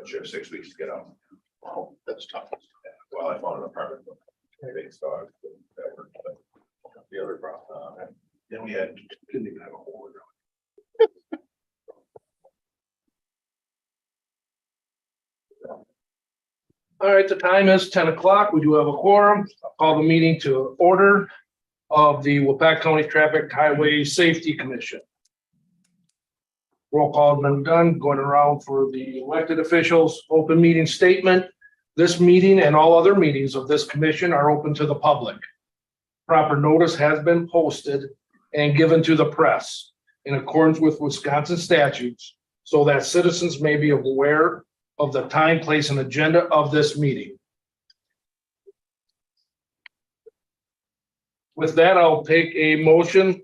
But you have 6 weeks to get out. Oh, that's tough. Well, I found an apartment. Big stars. The other problem, then we didn't even have a hole. All right, the time is 10 o'clock. We do have a quorum. I'll call the meeting to order of the Waupaca County Traffic Highway Safety Commission. Roll call has been done, going around for the elected officials, open meeting statement. This meeting and all other meetings of this commission are open to the public. Proper notice has been posted and given to the press in accordance with Wisconsin statutes so that citizens may be aware of the time, place, and agenda of this meeting. With that, I'll take a motion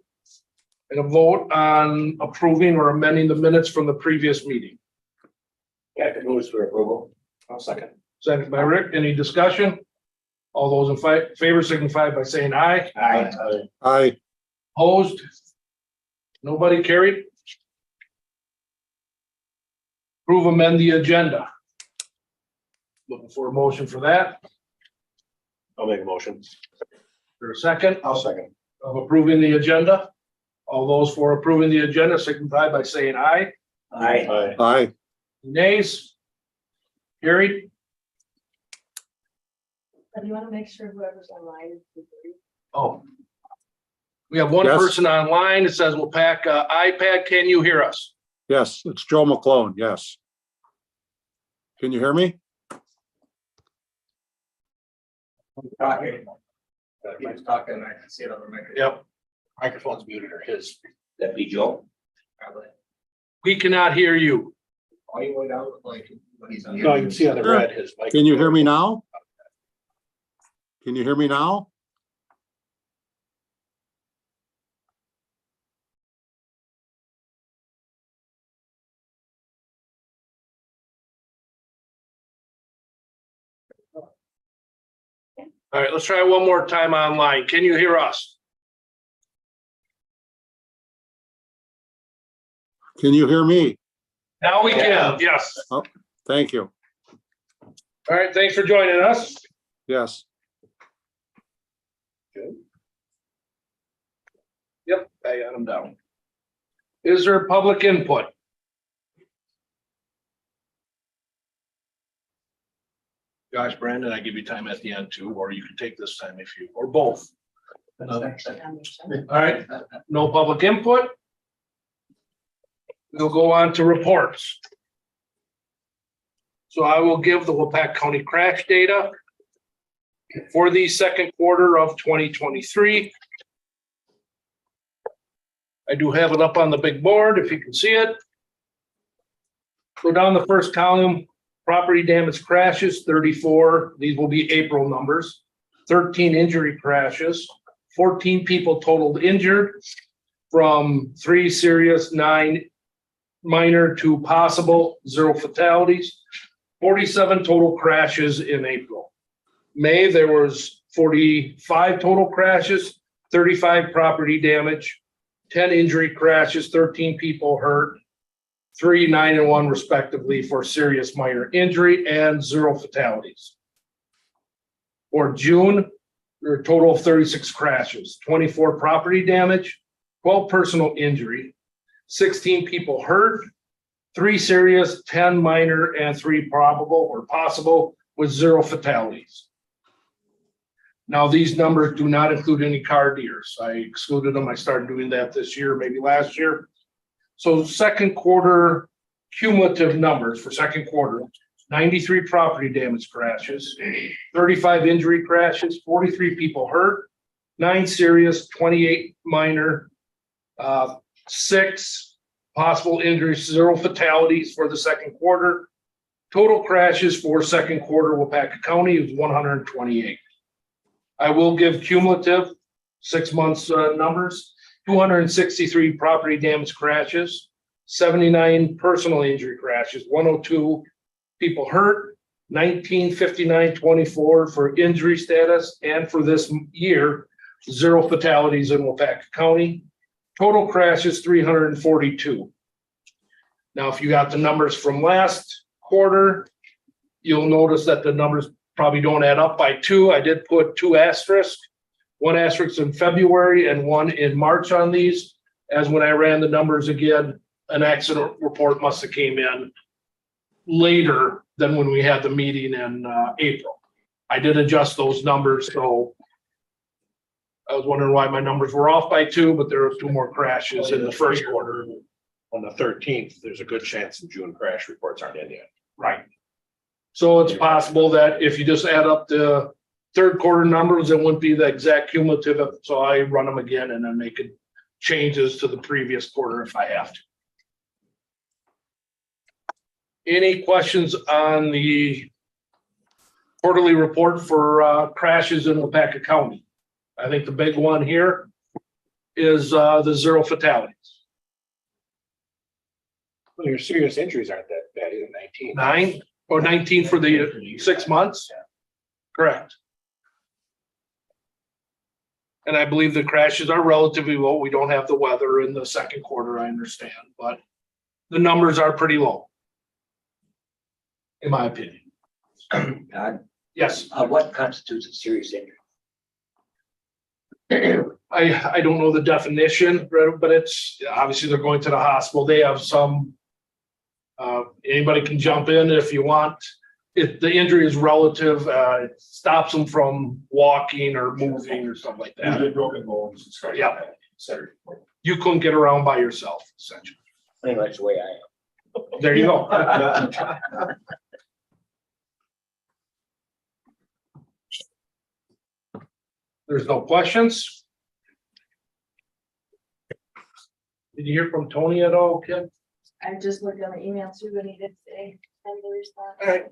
and a vote on approving or amending the minutes from the previous meeting. Captain moves for approval. I'll second. Second by Rick. Any discussion? All those in favor signify by saying aye. Aye. Aye. Opposed? Nobody carried? Approve amend the agenda. Looking for a motion for that. I'll make a motion. For a second I'll second. of approving the agenda. All those for approving the agenda signify by saying aye. Aye. Aye. Nays? Carried? Do you want to make sure whoever's online is? Oh. We have one Yes. person online. It says Waupaca iPad. Can you hear us? Yes, it's Joe McClone. Yes. Can you hear me? He's talking, I can see it on the microphone. Yep. Microphone's muted or his. That be Joe? Probably. We cannot hear you. All you way down, like, when he's on. No, you can see on the red his mic. Can you hear me now? Can you hear me now? All right, let's try one more time online. Can you hear us? Can you hear me? Now we Yeah. can, yes. Thank you. All right, thanks for joining us. Yes. Yep, I got them down. Is there public input? Josh, Brandon, I give you time at the end too, or you can take this time if you, or both. All right, no public input. We'll go on to reports. So I will give the Waupaca County crash data for the second quarter of 2023. I do have it up on the big board if you can see it. Go down the first column, property damage crashes, 34. These will be April numbers. 13 injury crashes, 14 people totaled injured, from 3 serious, 9 minor to possible, 0 fatalities. 47 total crashes in April. May, there was 45 total crashes, 35 property damage, 10 injury crashes, 13 people hurt, 3, 9, and 1 respectively for serious minor injury, and 0 fatalities. For June, there were a total of 36 crashes, 24 property damage, 12 personal injury, 16 people hurt, 3 serious, 10 minor, and 3 probable or possible with 0 fatalities. Now, these numbers do not include any car deers. I excluded them. I started doing that this year, maybe last year. So second quarter cumulative numbers for second quarter, 93 property damage crashes, 35 injury crashes, 43 people hurt, 9 serious, 28 minor, 6 possible injuries, 0 fatalities for the second quarter. Total crashes for second quarter Waupaca County is 128. I will give cumulative 6 months numbers, 263 property damage crashes, 79 personal injury crashes, 102 people hurt, 1959.24 for injury status, and for this year, 0 fatalities in Waupaca County. Total crashes 342. Now, if you got the numbers from last quarter, you'll notice that the numbers probably don't add up by two. I did put two asterisks, one asterisk in February and one in March on these. As when I ran the numbers again, an accident report must have came in later than when we had the meeting in April. I did adjust those numbers, so I was wondering why my numbers were off by two, but there were two more crashes in the first quarter. On the 13th, there's a good chance the June crash reports aren't in yet. Right. So it's possible that if you just add up the third quarter numbers, it wouldn't be the exact cumulative. So I run them again and then make it changes to the previous quarter if I have to. Any questions on the quarterly report for crashes in Waupaca County? I think the big one here is the 0 fatalities. Well, your serious injuries aren't that bad, either 19. 9 or 19 for the 6 months? Yeah. Correct. And I believe the crashes are relatively low. We don't have the weather in the second quarter, I understand, but the numbers are pretty low. In my opinion. Todd, Yes, what constitutes a serious injury? I don't know the definition, but it's obviously they're going to the hospital. They have some, anybody can jump in if you want. If the injury is relative, it stops them from walking or moving or something like that. Broken bones and stuff. Yeah. You couldn't get around by yourself, essentially. Pretty much the way I am. There you go. There's no questions? Did you hear from Tony at all, Kim? I just looked on the email too, but he did say, send the response. All right.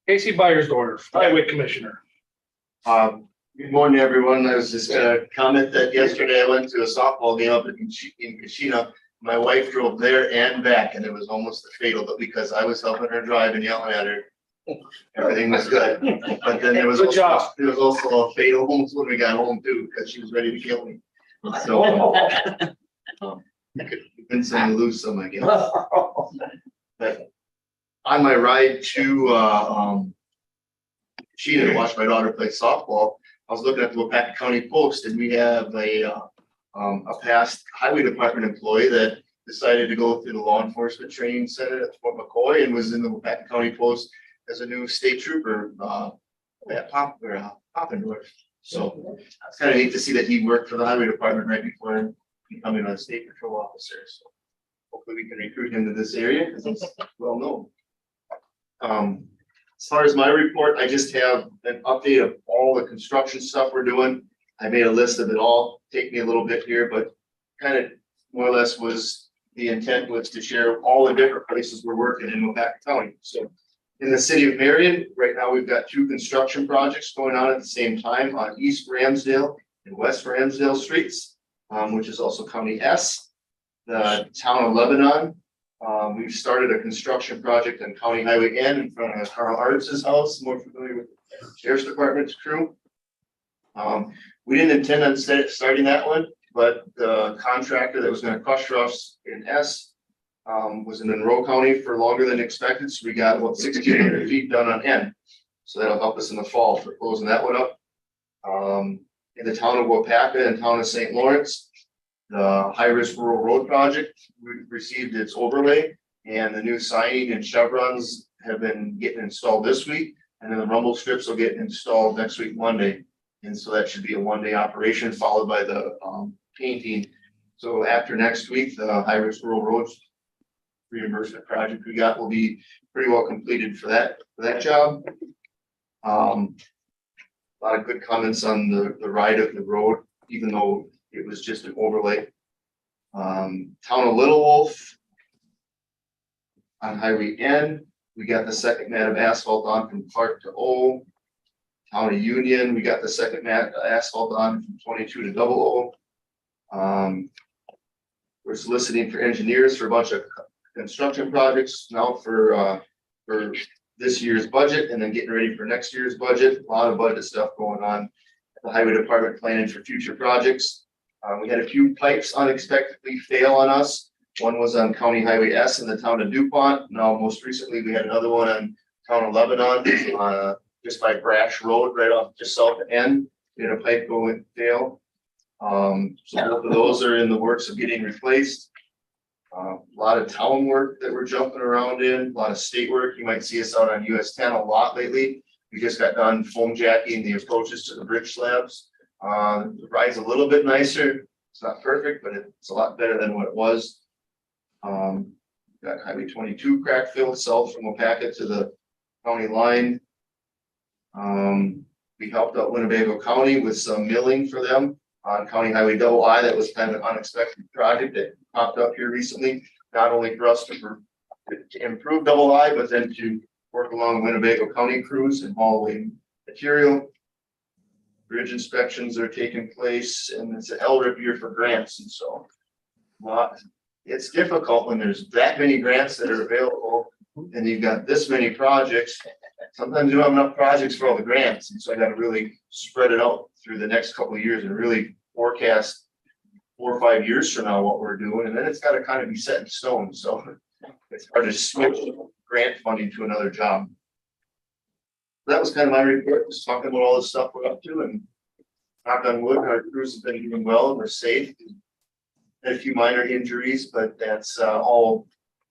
Casey Byersdorf, Highway Commissioner. Good morning, everyone. I was just gonna comment that yesterday I went to a softball game up in Kashina. My wife drove there and back, and it was almost a fatal, but because I was helping her drive and yelling at her, everything was good. But then there was Good job. also a fatal almost when we got home too, because she was ready to kill me. So I could convince them to lose some, I guess. But on my ride to Sheena to watch my daughter play softball, I was looking at the Waupaca County Post, and we have a past highway department employee that decided to go through the law enforcement training center at Fort McCoy and was in the Waupaca County Post as a new state trooper at Poppendorf. So it's kind of neat to see that he worked for the highway department right before becoming a state patrol officer. So hopefully we can recruit him to this area because it's well known. As far as my report, I just have an update of all the construction stuff we're doing. I made a list of it all. Take me a little bit here, but kind of more or less was the intent was to share all the different places we're working in Waupaca County. So in the city of Marion, right now we've got 2 construction projects going on at the same time on East Ramsdale and West Ramsdale streets, which is also County S. The town of Lebanon. We've started a construction project on County Highway N in front of Carl Arts' house, more familiar with the Sheriff's Department's crew. We didn't intend on starting that one, but the contractor that was going to crush roughs in S was in Monroe County for longer than expected, so we got about 1,600 feet done on N. So that'll help us in the fall for closing that one up. In the town of Waupaca and town of St. Lawrence, the high-risk rural road project received its overlay, and the new signing and chevrons have been getting installed this week, and then the rumble strips will get installed next week, Monday. And so that should be a 1-day operation followed by the painting. So after next week, the high-risk rural roads reimbursement project we got will be pretty well completed for that job. A lot of good comments on the ride of the road, even though it was just an overlay. Town of Little Wolf on Highway N, we got the second mat of asphalt on from Clark to O. Town of Union, we got the second mat of asphalt on from 22 to Double O. We're soliciting for engineers for a bunch of construction projects now for this year's budget, and then getting ready for next year's budget. A lot of budget stuff going on. The highway department planning for future projects. We had a few pipes unexpectedly fail on us One was on County Highway S in the town of DuPont. Now, most recently, we had another one on town of Lebanon, just by Brash Road, right off just south end. We had a pipe going fail. So both of those are in the works of getting replaced. A lot of town work that we're jumping around in, a lot of state work. You might see us out on US 10 a lot lately. We just got done foam jacking the approaches to the bridge slabs. The ride's a little bit nicer. It's not perfect, but it's a lot better than what it was. Got Highway 22 crack filled south from Waupaca to the county line. We helped out Winnebago County with some milling for them on County Highway Double I. That was kind of an unexpected project that popped up here recently, not only for us to improve Double I, but then to work along Winnebago County crews and haul away material. Bridge inspections are taking place, and it's an LRIP year for grants, and so it's difficult when there's that many grants that are available and you've got this many projects. Sometimes you don't have enough projects for all the grants, and so I got to really spread it out through the next couple of years and really forecast 4 or 5 years from now what we're doing, and then it's got to kind of be set in stone. So it's hard to switch grant funding to another job. That was kind of my report, just talking about all the stuff we're up to, and knock on wood, our crews have been doing well and we're safe. Had a few minor injuries, but that's all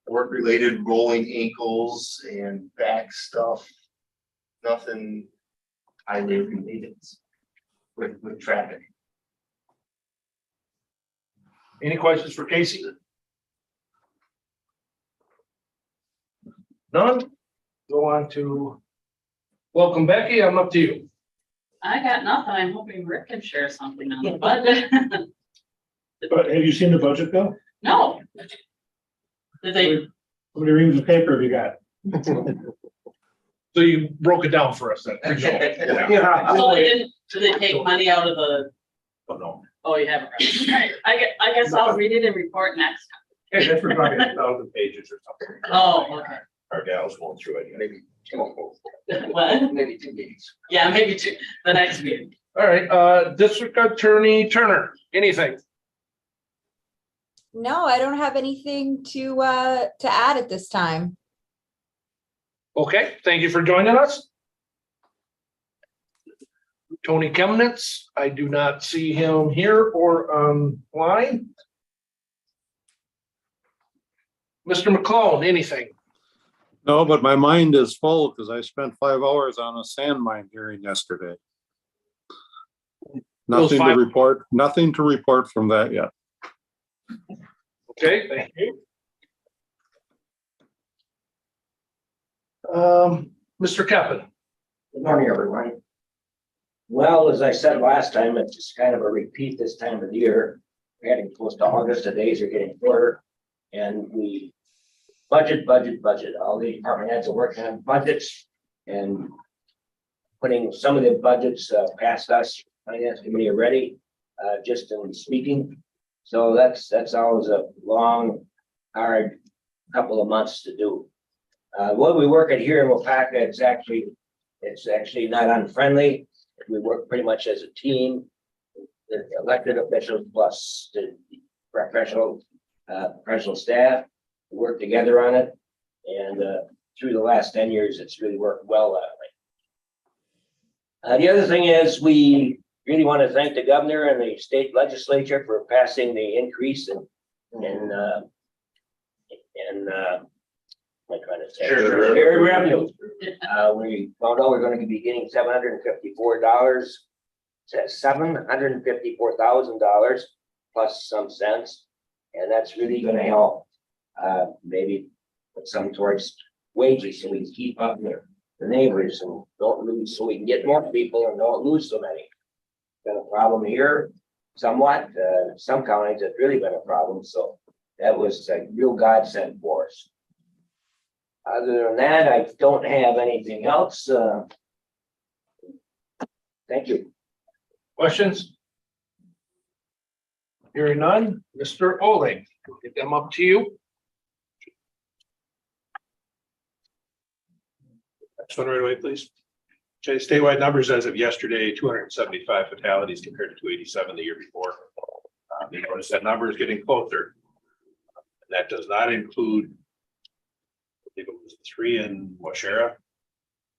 work related, rolling ankles and back stuff. Nothing highly related with traffic. Any questions for Casey? None? Go on to, welcome Becky, I'm up to you. I got nothing. I'm hoping Rick can share something on the budget. But have you seen the budget bill? No. Did they? How many reams of paper have you got? So you broke it down for us then. Yeah. So they didn't, did they take money out of the, Oh, no. oh, you haven't read it. I guess I'll read it and report next Hey, that's for probably 1,000 pages or something. time. Oh, okay. Our gal's going through it. Maybe What? maybe 2 meetings. Yeah, maybe two, the next meeting. All right, District Attorney Turner, anything? No, I don't have anything to add at this time. Okay, thank you for joining us. Tony Chemnitz, I do not see him here or online. Mr. McClone, anything? No, but my mind is full because I spent 5 hours on a sand mine hearing yesterday. Those Nothing to 5 report, nothing to report from that yet. Okay, thank you. Mr. Keppen. Good morning, everyone. Well, as I said last time, it's just kind of a repeat this time of the year. We're getting close to August, the days are getting shorter. And we budget. All the department heads are working on budgets and putting some of the budgets past us. Finance committee already, just in speaking. So that's always a long, hard couple of months to do. What we work at here in Waupaca, it's actually not unfriendly. We work pretty much as a team, the elected officials plus the professional staff. We work together on it, and through the last 10 years, it's really worked well that way. The other thing is we really want to thank the governor and the state legislature for passing the increase in what am I trying to say? Shared revenue. We found out we're going to be getting $754. Says $754,000 plus some cents, and that's really going to help. Maybe put some towards wages so we can keep up the neighbors and don't lose, so we can get more people and don't lose so many. Been a problem here somewhat. Some counties it's really been a problem, so that was a real godsend for us. Other than that, I don't have anything else. Thank you. Questions? Hearing none, Mr. Oling, get them up to you. Next one right away, please. Okay, statewide numbers as of yesterday, 275 fatalities compared to 287 the year before. You notice that number is getting closer. That does not include, I think it was 3 in Waupaca.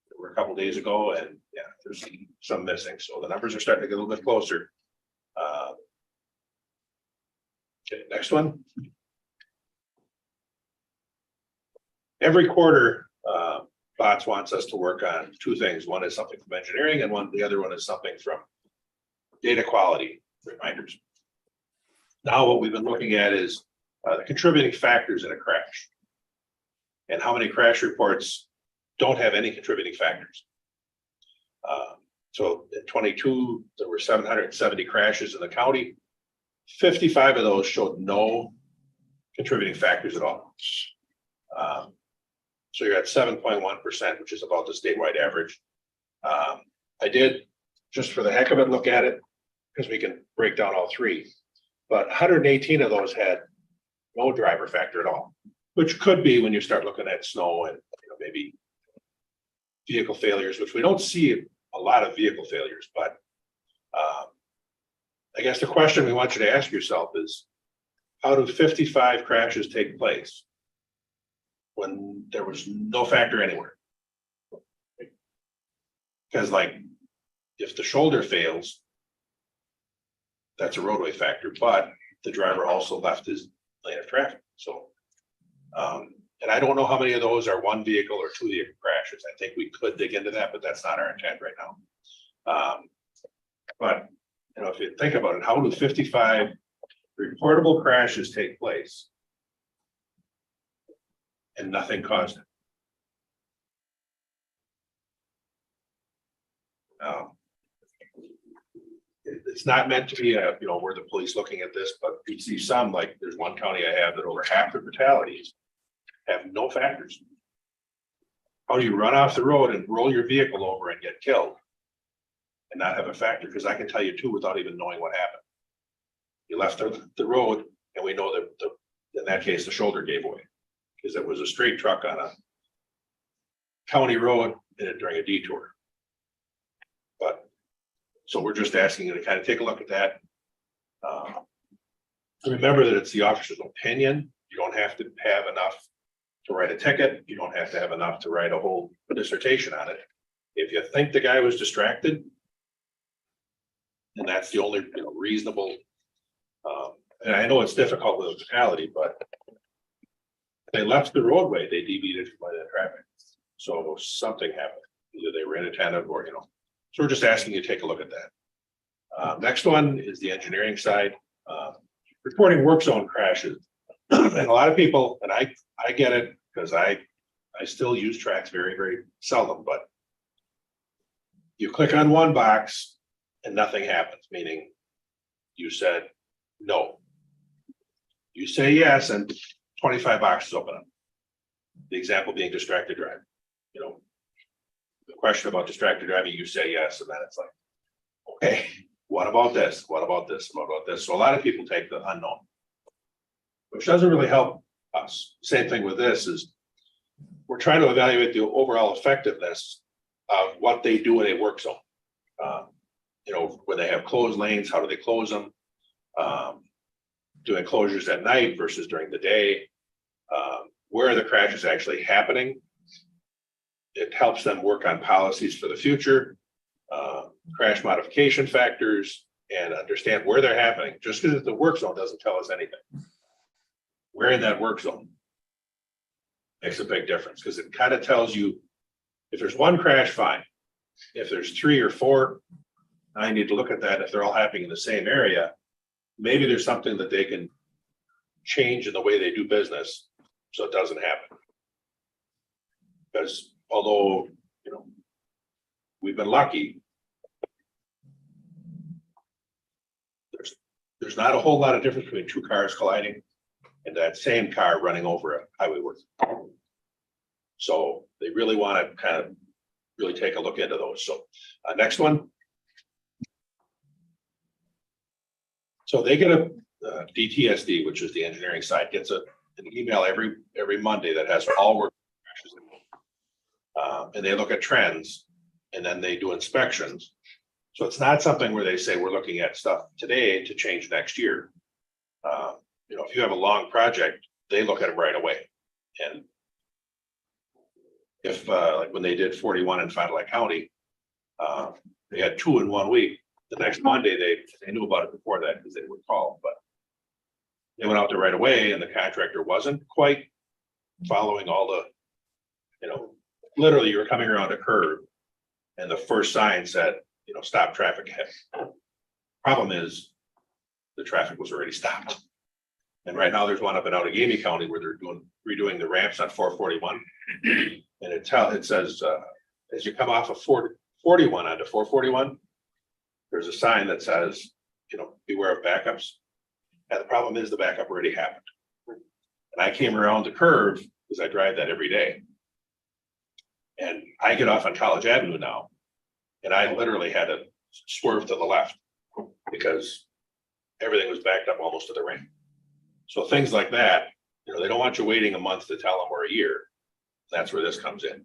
There were a couple days ago, and yeah, there's some missing. So the numbers are starting to get a little bit closer. Okay, next one. Every quarter, BOTS wants us to work on 2 things. One is something from engineering, and the other one is something from data quality reminders. Now, what we've been looking at is the contributing factors in a crash, and how many crash reports don't have any contributing factors. So in 22, there were 770 crashes in the county. 55 of those showed no contributing factors at all. So you're at 7.1%, which is about the statewide average. I did, just for the heck of it, look at it, because we can break down all 3. But 118 of those had no driver factor at all, which could be when you start looking at snow and maybe vehicle failures, which we don't see a lot of vehicle failures. But I guess the question we want you to ask yourself is, how do 55 crashes take place when there was no factor anywhere? Because like, if the shoulder fails, that's a roadway factor, but the driver also left his lane of traffic. So, and I don't know how many of those are 1 vehicle or 2 vehicle crashes. I think we could dig into that, but that's not our intent right now. But if you think about it, how do 55 reportable crashes take place and nothing caused it? It's not meant to be we're the police looking at this, but we see some, like there's one county I have that over half the fatalities have no factors. How do you run off the road and roll your vehicle over and get killed and not have a factor? Because I can tell you 2 without even knowing what happened. You left the road, and we know that in that case, the shoulder gave way because it was a straight truck on a county road during a detour. But so we're just asking you to kind of take a look at that. Remember that it's the officer's opinion. You don't have to have enough to write a ticket. You don't have to have enough to write a whole dissertation on it. If you think the guy was distracted, and that's the only reasonable, and I know it's difficult with a fatality, but they left the roadway, they deviated from the traffic. So something happened. Either they were inattentive or, so we're just asking you to take a look at that. Next one is the engineering side. Reporting work zone crashes. And a lot of people, and I get it, because I still use tracks very, very seldom, but you click on one box and nothing happens, meaning you said no. You say yes, and 25 boxes open up. The example being distracted driving. The question about distracted driving, you say yes, and then it's like, okay, what about this? What about this? What about this? So a lot of people take the unknown, which doesn't really help us. Same thing with this is we're trying to evaluate the overall effectiveness of what they do in a work zone. When they have closed lanes, how do they close them? Doing closures at night versus during the day. Where are the crashes actually happening? It helps them work on policies for the future, crash modification factors, and understand where they're happening. Just because the work zone doesn't tell us anything. Where in that work zone makes a big difference, because it kind of tells you if there's one crash, fine. If there's 3 or 4, I need to look at that. If they're all happening in the same area, maybe there's something that they can change in the way they do business so it doesn't happen. Because although, we've been lucky, there's not a whole lot of difference between 2 cars colliding and that same car running over a highway work. So they really want to kind of really take a look into those. So next one. So they get a DTSD, which is the engineering side, gets an email every Monday that has all work crashes. And they look at trends, and then they do inspections. So it's not something where they say we're looking at stuff today to change next year. If you have a long project, they look at them right away. And if, like when they did 41 in Fond du Lac County, they had 2 in 1 week. The next Monday, they knew about it before that because they were called, but they went out there right away and the contractor wasn't quite following all the, literally you were coming around a curve and the first sign said, stop traffic ahead. Problem is, the traffic was already stopped. And right now there's one up in Outagamie County where they're redoing the ramps on 441. And it says, as you come off of 41 onto 441, there's a sign that says, beware of backups. And the problem is the backup already happened. And I came around the curve because I drive that every day. And I get off on College Avenue now. And I literally had to swerve to the left because everything was backed up almost to the ramp. So things like that, they don't want you waiting a month to tell them or a year. That's where this comes in.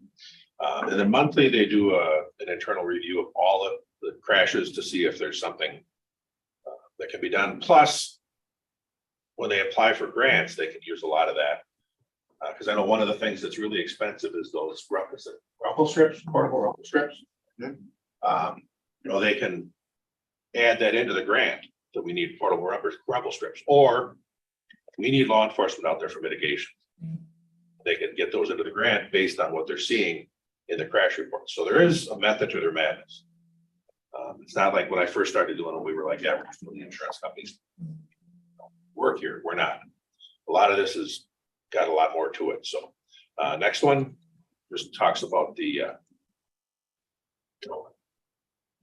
And then monthly, they do an internal review of all of the crashes to see if there's something that can be done. Plus, when they apply for grants, they can use a lot of that. Because I know one of the things that's really expensive is those rumble strips, portable rumble strips. They can add that into the grant that we need portable rumble strips, or we need law enforcement out there for mitigation. They can get those into the grant based on what they're seeing in the crash report. So there is a method to their madness. It's not like when I first started doing it, we were like, yeah, we're from the insurance companies work here. We're not. A lot of this has got a lot more to it. So next one just talks about the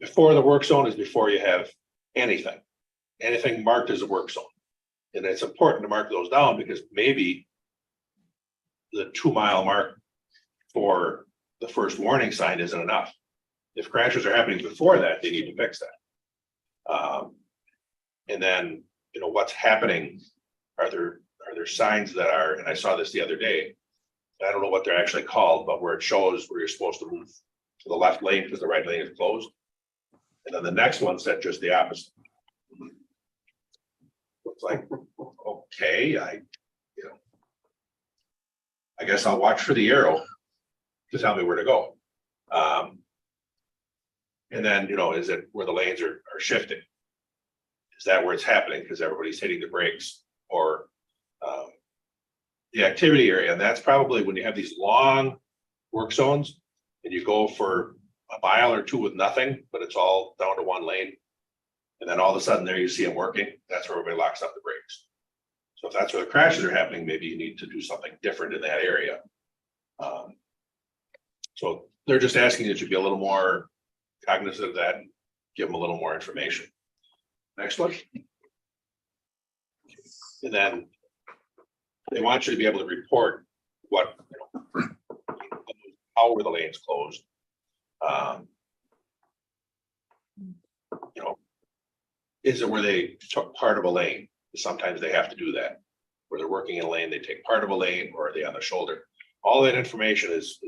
before the work zone is before you have anything marked as a work zone. And it's important to mark those down because maybe the 2-mile mark for the first warning sign isn't enough. If crashes are happening before that, they need to fix that. And then, what's happening? Are there signs that are, and I saw this the other day, I don't know what they're actually called, but where it shows where you're supposed to move to the left lane because the right lane is closed. And then the next one said just the opposite. It's like, okay, I guess I'll watch for the arrow to tell me where to go. And then, is it where the lanes are shifting? Is that where it's happening? Because everybody's hitting the brakes or the activity area. And that's probably when you have these long work zones and you go for a mile or two with nothing, but it's all down to one lane. And then all of a sudden there you see them working. That's where everybody locks up the brakes. So if that's where the crashes are happening, maybe you need to do something different in that area. So they're just asking that you be a little more cognizant of that, and give them a little more information. Next one. And then they want you to be able to report what, how were the lanes closed. Is it where they took part of a lane? Sometimes they have to do that. Where they're working in a lane, they take part of a lane, or are they on the shoulder? All that information is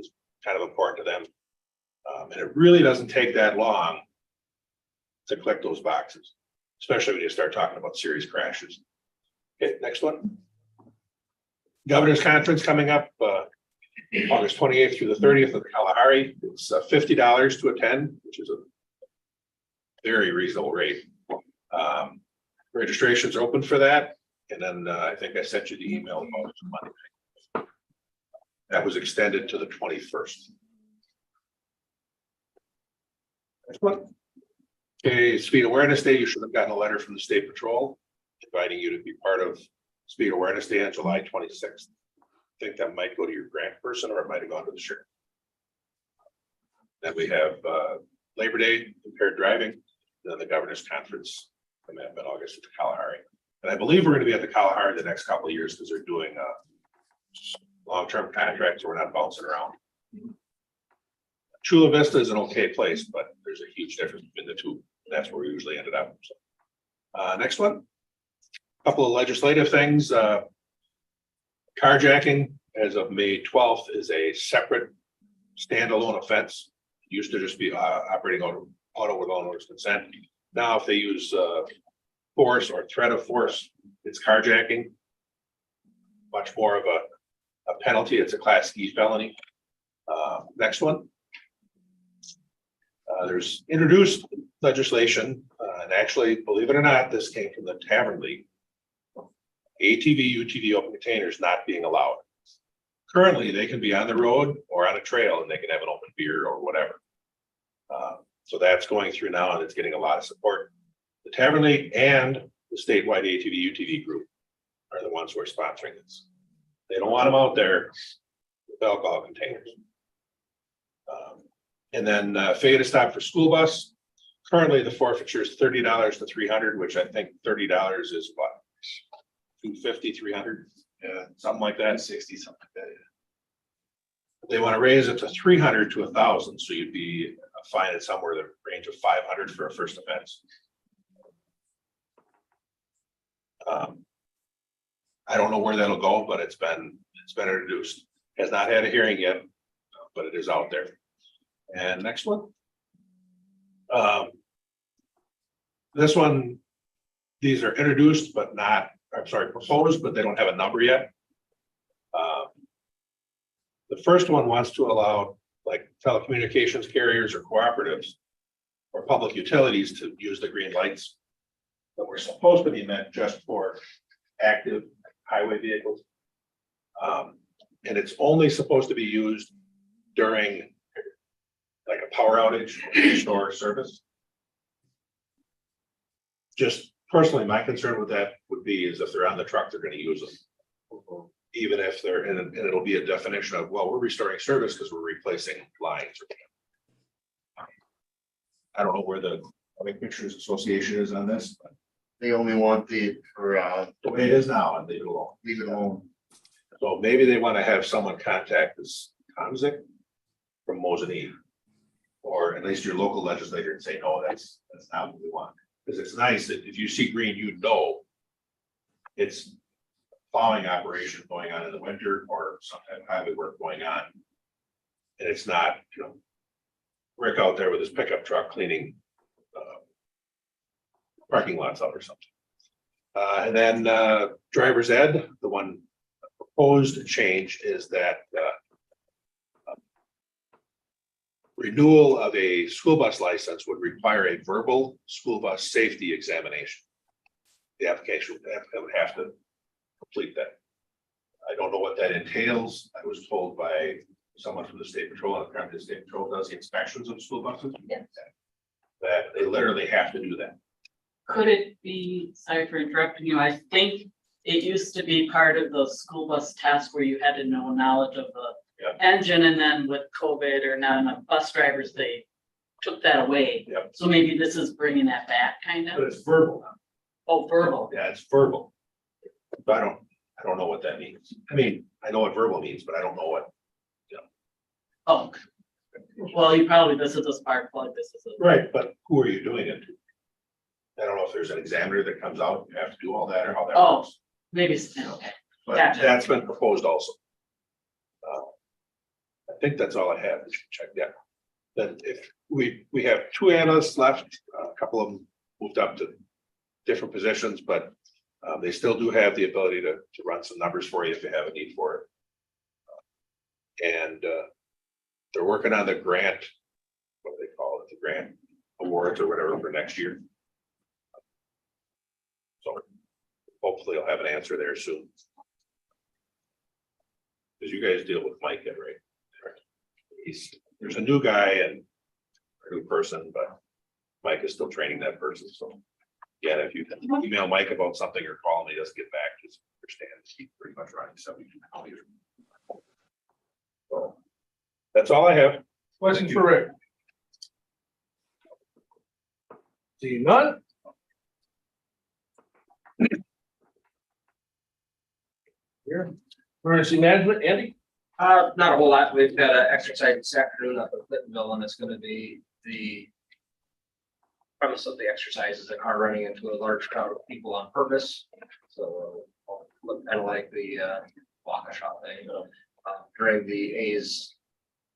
kind of important to them. And it really doesn't take that long to click those boxes, especially when you start talking about serious crashes. Okay, next one. Governor's Conference coming up August 28th through the 30th at the Kalahari. It's $50 to attend, which is a very reasonable rate. Registrations are open for that. And then I think I sent you the email about Monday. That was extended to the 21st. Next one. Okay, Speed Awareness Day. You should have gotten a letter from the State Patrol inviting you to be part of Speed Awareness Day on July 26th. I think that might go to your grant person, or it might have gone to the sheriff. Then we have Labor Day, impaired driving, then the Governor's Conference coming up in August at the Kalahari. And I believe we're going to be at the Kalahari the next couple of years because they're doing long-term contracts, so we're not bouncing around. Chula Vista is an okay place, but there's a huge difference between the two. That's where we usually ended up. So, next one. Couple of legislative things. Carjacking as of May 12th is a separate standalone offense. It used to just be operating auto with owner's consent. Now, if they use force or threat of force, it's carjacking. much more of a penalty. It's a class E felony. Next one. There's introduced legislation, and actually, believe it or not, this came from the Tavern League. ATV, UTV open containers not being allowed. Currently, they can be on the road or on a trail and they can have an open beer or whatever. So that's going through now and it's getting a lot of support. The Tavern League and the statewide ATV, UTV group are the ones who are sponsoring this. They don't want them out there with alcohol containers. And then failure to stop for school bus. Currently, the forfeiture is $30 to $300, which I think $30 is what? $250, $300, yeah, something like that. 60, something like that. They want to raise it to 300 to 1,000, so you'd be fined somewhere in the range of 500 for a first offense. I don't know where that'll go, but it's been introduced. Has not had a hearing yet, but it is out there. And next one. This one, these are introduced, but not, I'm sorry, proposed, but they don't have a number yet. The first one wants to allow like telecommunications carriers or cooperatives or public utilities to use the green lights that were supposed to be meant just for active highway vehicles. And it's only supposed to be used during like a power outage or service. Just personally, my concern with that would be is if they're on the truck, they're going to use them. Even if they're, and it'll be a definition of, well, we're restoring service because we're replacing lines. I don't know where the Public Pictures Association is on this, but They only want the, for, the way it is now, and leave it alone. leave it alone. So maybe they want to have someone contact this Tomzik from Mosinee. Or at least your local legislator and say, no, that's not what we want. Because it's nice that if you see green, you know it's plowing operation going on in the winter or some type of highway work going on. And it's not, Rick out there with his pickup truck cleaning parking lots out or something. And then driver's ed, the one proposed change is that renewal of a school bus license would require a verbal school bus safety examination. The application would have to complete that. I don't know what that entails. I was told by someone from the state patrol, and apparently the state patrol does the inspections of school buses. Yes. That they literally have to do that. Could it be, sorry for interrupting you, I think it used to be part of the school bus test where you had to know knowledge of the engine, and then with COVID or not enough bus drivers, they took that away. Yep. So maybe this is bringing that back, kind But of. it's verbal. Oh, verbal. Yeah, it's verbal. But I don't know what that means. I mean, I know what verbal means, but I don't know what. Oh. Well, you probably, this is a spark plug, this is a. Right, but who are you doing it to? I don't know if there's an examiner that comes out, you have to do all that or how that Oh. works. Maybe, okay. But Gotcha. that's been proposed also. I think that's all I have. Check, yeah. Then if we have two analysts left, a couple of them moved up to different positions, but they still do have the ability to run some numbers for you if you have a need for it. And they're working on the grant, what do they call it, the grant awards or whatever for next year. So hopefully I'll have an answer there soon. Because you guys deal with Mike, right? There's a new guy and a new person, but Mike is still training that person, so. Yeah, if you can email Mike about something or call him, he doesn't get back, just understand, he's pretty much running 72 counties. So, that's all I have. Question for Rick. See none? Here, emergency management, Andy? Not a whole lot. We've got an exercise this afternoon up at Clintonville, and it's gonna be the premise of the exercise is a car running into a large crowd of people on purpose. So look kind of like the Waupaca shot thing during the A's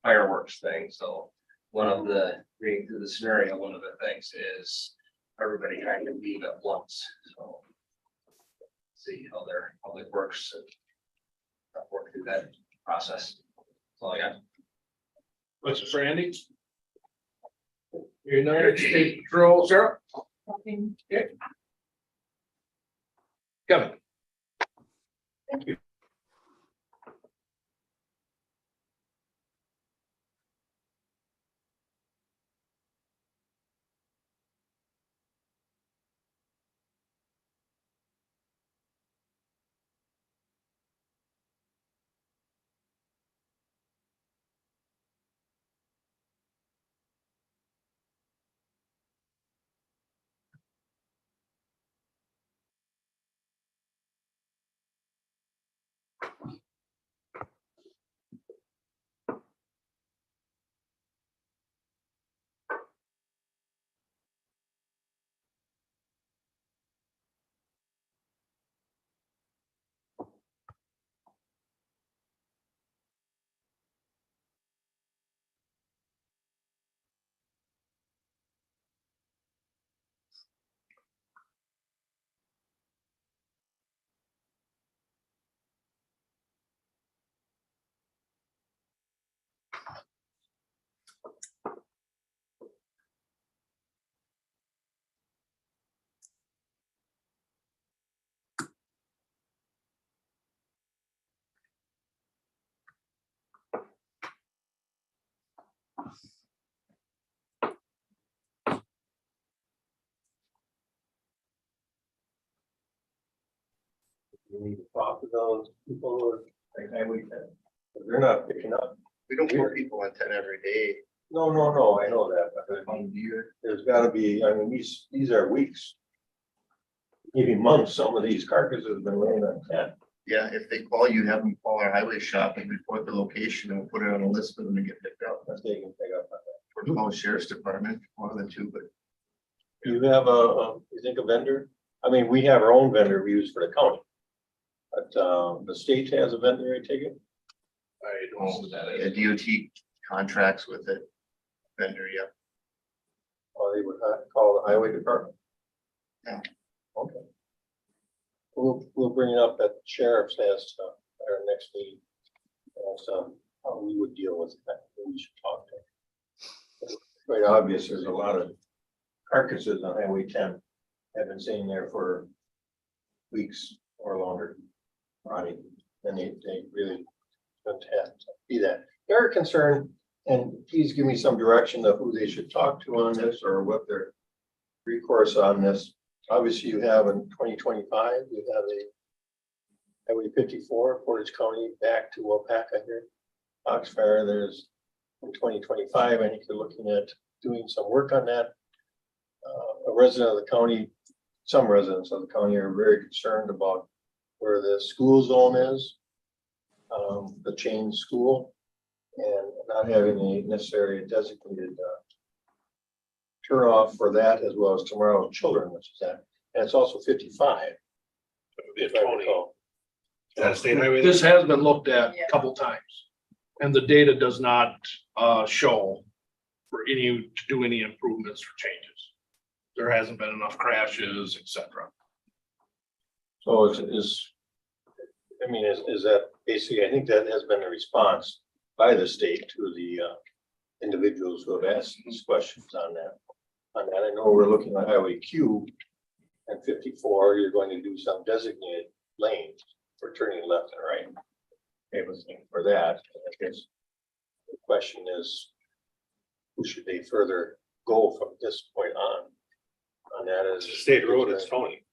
fireworks thing. So one of the, reading through the scenario, one of the things is everybody trying to leave at once. So see how it works. work through that process. That's all I got. What's it for Andy? United States Patrol, Sarah? Nothing. Kevin? You need to talk to those people who are like highway 10. They're not picking up. We don't put people on 10 every day. No, I know that, but I mean, there's gotta be, I mean, these are weeks. Maybe months, some of these carcasses have been laying on 10. Yeah, if they call you, have them call our highway shop and report the location and we'll put it on a list for them to get picked up. If they can pick up on that. Or call the sheriff's department, one of the two, but Do you have you think a vendor? I mean, we have our own vendor we use for the county. But, the state has a vendor, I take it? I don't know what that is. the DOT contracts with it. Vendor, yeah. Or they would call the highway department? Yeah. Okay. We'll bring it up at sheriff's as our next meeting. As how we would deal with that, who we should talk to. It's quite obvious, there's a lot of carcasses on Highway 10 have been sitting there for weeks or longer. Rotting, and they really don't have to be that. They're concerned, and please give me some direction of who they should talk to on this or what their recourse on this. Obviously, you have in 2025, you have a Highway 54, Portage County back to Waupaca here. Foxfire, there's in 2025, I think you're looking at doing some work on that. A resident of the county, some residents of the county are very concerned about where the school zone is, the chain school, and not having a necessary designated turn off for that, as well as Tomorrow's Children, which is that. And it's also 55. If if I Tony, recall. is that a state highway? This has been looked at Yeah. a couple times, and the data does not show for to do any improvements or changes. There hasn't been enough crashes, et cetera. So is that basically, I think that has been a response by the state to the individuals who have asked these questions on that. I know we're looking at Highway Q and 54, you're going to do some designated lanes for turning left and right. Everything for that. I guess the question is, who should they further go from this point on that It's a state road, it's Tony.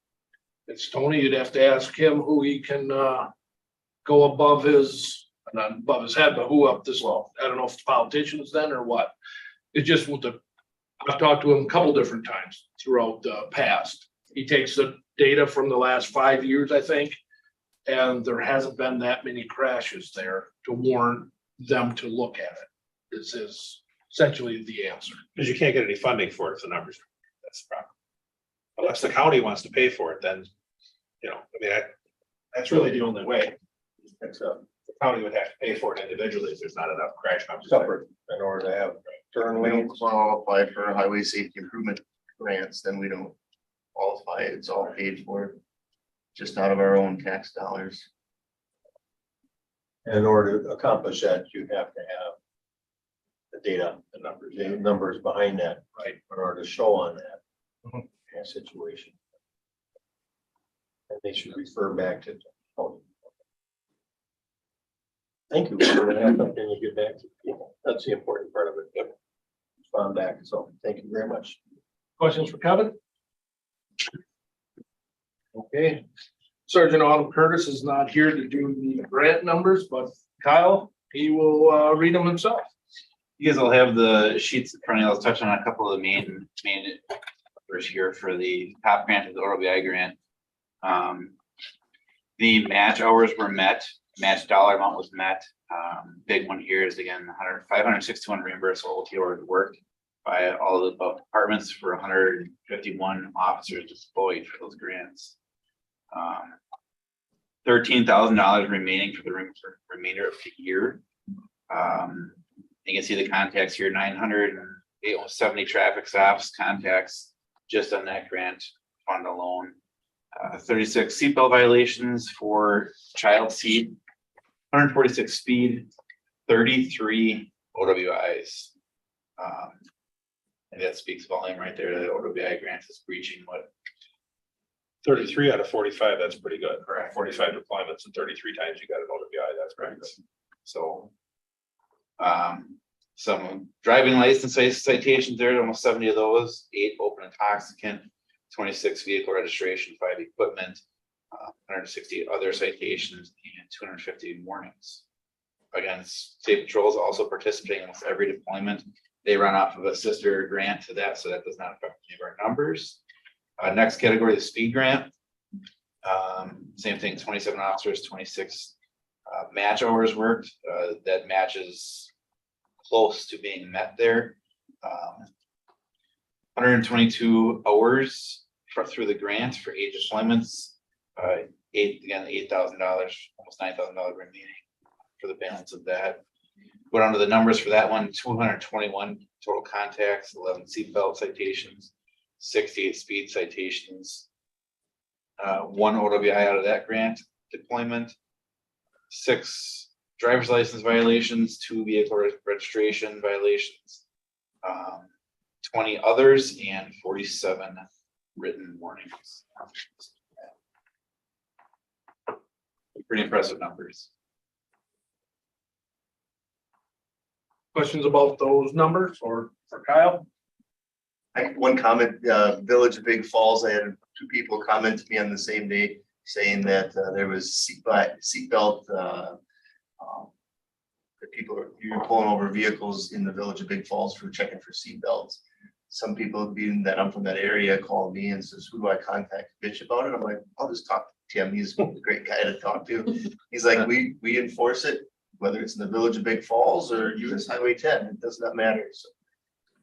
It's Tony, you'd have to ask him who he can go above his, not above his head, but who up this, well, I don't know if it's politicians then or what. It's just with I've talked to him a couple different times throughout the past. He takes the data from the last 5 years, I think, and there hasn't been that many crashes there to warrant them to look at it. This is essentially the answer. Because you can't get any funding for it if the numbers, that's the problem. Unless the county wants to pay for it, then, that's really the only way. It's The county would have to pay for it individually if there's not enough crash numbers. separate in order to have turn we don't lanes. qualify for highway safety improvement grants, then we don't qualify. It's all paid for just out of our own tax dollars. And in order to accomplish that, you have to have the data, the numbers behind that, Right. in order to show on that Mhm. situation. And they should refer back to. Thank you. We're gonna have something to get back to people. That's the important part of it. Yep. Respond back. So thank you very much. Questions for Kevin? Okay. Sergeant Autumn Curtis is not here to do the grant numbers, but Kyle, he will read them himself. You guys will have the sheets in front of you. I'll touch on a couple of the main numbers here for the top grant of the OWI grant. The match hours were met, match dollar amount was met. Big one here is again, 561 reimbursable OT hours worked by all of the above departments for 151 officers deployed for those grants. $13,000 remaining for the remainder of the year. You can see the contacts here, 970 traffic stops, contacts just on that grant fund alone. 36 seatbelt violations for child seat, 146 speed, 33 OWIs. And that speaks volume right there. The OWI grant is breaching what 33 out of 45, that's pretty good. Correct. 45 deployments and 33 times you got an OWI, that's pretty good. So, some driving license citations there, almost 70 of those, 8 open intoxicant, 26 vehicle registration, 5 equipment, 160 other citations, and 250 warnings. Again, State Patrol is also participating in almost every deployment. They run off of a sister grant to that, so that does not affect any of our numbers. Next category, the speed grant. Same thing, 27 officers, 26 match hours worked. That matches close to being met there. 122 hours through the grant for 8 deployments. $8,000, almost $9,000 remaining for the balance of that. Go down to the numbers for that one, 221 total contacts, 11 seatbelt citations, 68 speed citations. 1 OWI out of that grant deployment, 6 driver's license violations, 2 vehicle registration violations, 20 others, and 47 written warnings. Pretty impressive numbers. Questions about those numbers or for Kyle? One comment, Village of Big Falls, I had 2 people comment to me on the same day saying that there was seatbelt. The people, you're pulling over vehicles in the Village of Big Falls for checking for seatbelts. Some people, being that I'm from that area, called me and says, "Who do I contact to bitch about it?" I'm like, "I'll just talk to Tim. He's a great guy to talk to." He's like, "We enforce it, whether it's in the Village of Big Falls or US Highway 10. It does not matter." So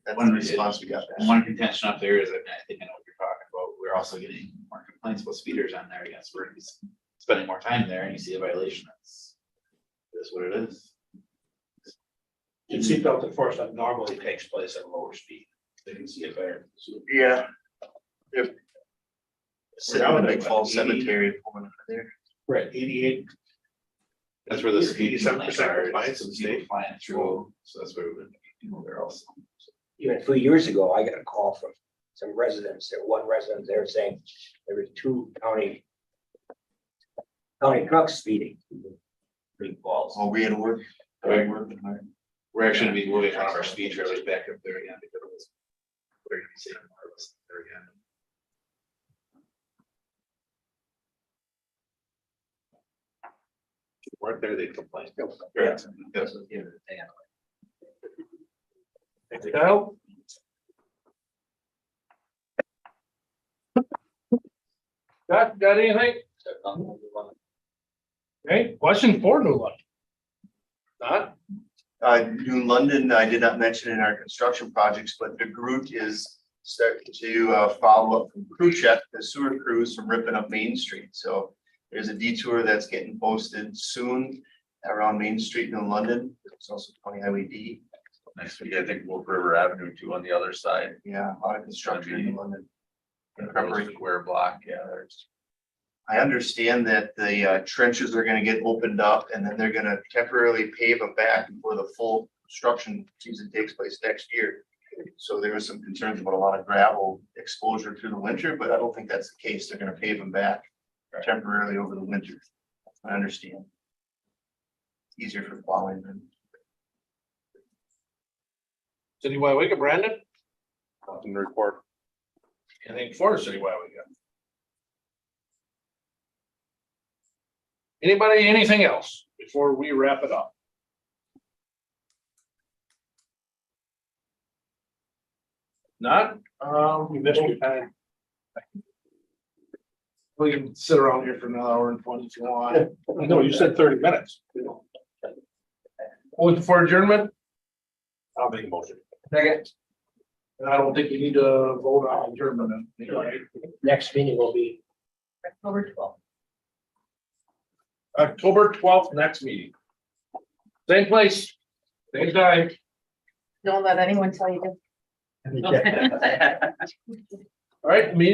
that's the response we got. One contention up there is that I think I know what you're talking about. We're also getting more complaints about speeders on there. Yes, we're spending more time there, and you see a violation. That's what it is. And seatbelt enforcement normally takes place at lower speed. They can see it better. Yeah. If sitting in the Big Falls Cemetery, pulling out of there. Right, 88. That's where the speed 87% compliance in the speed state. flying through. So that's where we're there also. Even a few years ago, I got a call from some residents, one resident there saying there were 2 county trucks speeding. Big Falls. Oh, we had work. Right. We're actually gonna be moving one of our speed trailers back up there again because it was. We're gonna be seeing more of us there again. If you weren't there, they'd complain. Yeah. Thanks, Kyle. Got anything? Okay, question for New London. Not? New London, I did not mention in our construction projects, but the Groot is starting to follow up from crew check, the sewer crews from ripping up Main Street. So there's a detour that's getting posted soon around Main Street in London. It's also County Highway D. Next week, I think Wolf River Avenue too on the other side. Yeah, a lot of construction in London. Square block, yeah, there's. I understand that the trenches are gonna get opened up and then they're gonna temporarily pave them back before the full construction season takes place next year. So there was some concerns about a lot of gravel exposure through the winter, but I don't think that's the case. They're gonna pave them back temporarily over the winter. I understand. Easier for plowing than. City of Waupaca, Brandon, Nothing to report. anything for the City of Waupaca? Anybody, anything else before we wrap it up? Not, We missed your time. we can sit around here for an hour and 20 if you want. No, you said 30 minutes. Looking for adjournment, I'll make a motion. Second. and I don't think we need to vote on adjournment. Anyway. Next meeting will be. October 12th. October 12th, next meeting. Same place, same time. Don't let anyone tell you different. All right, meeting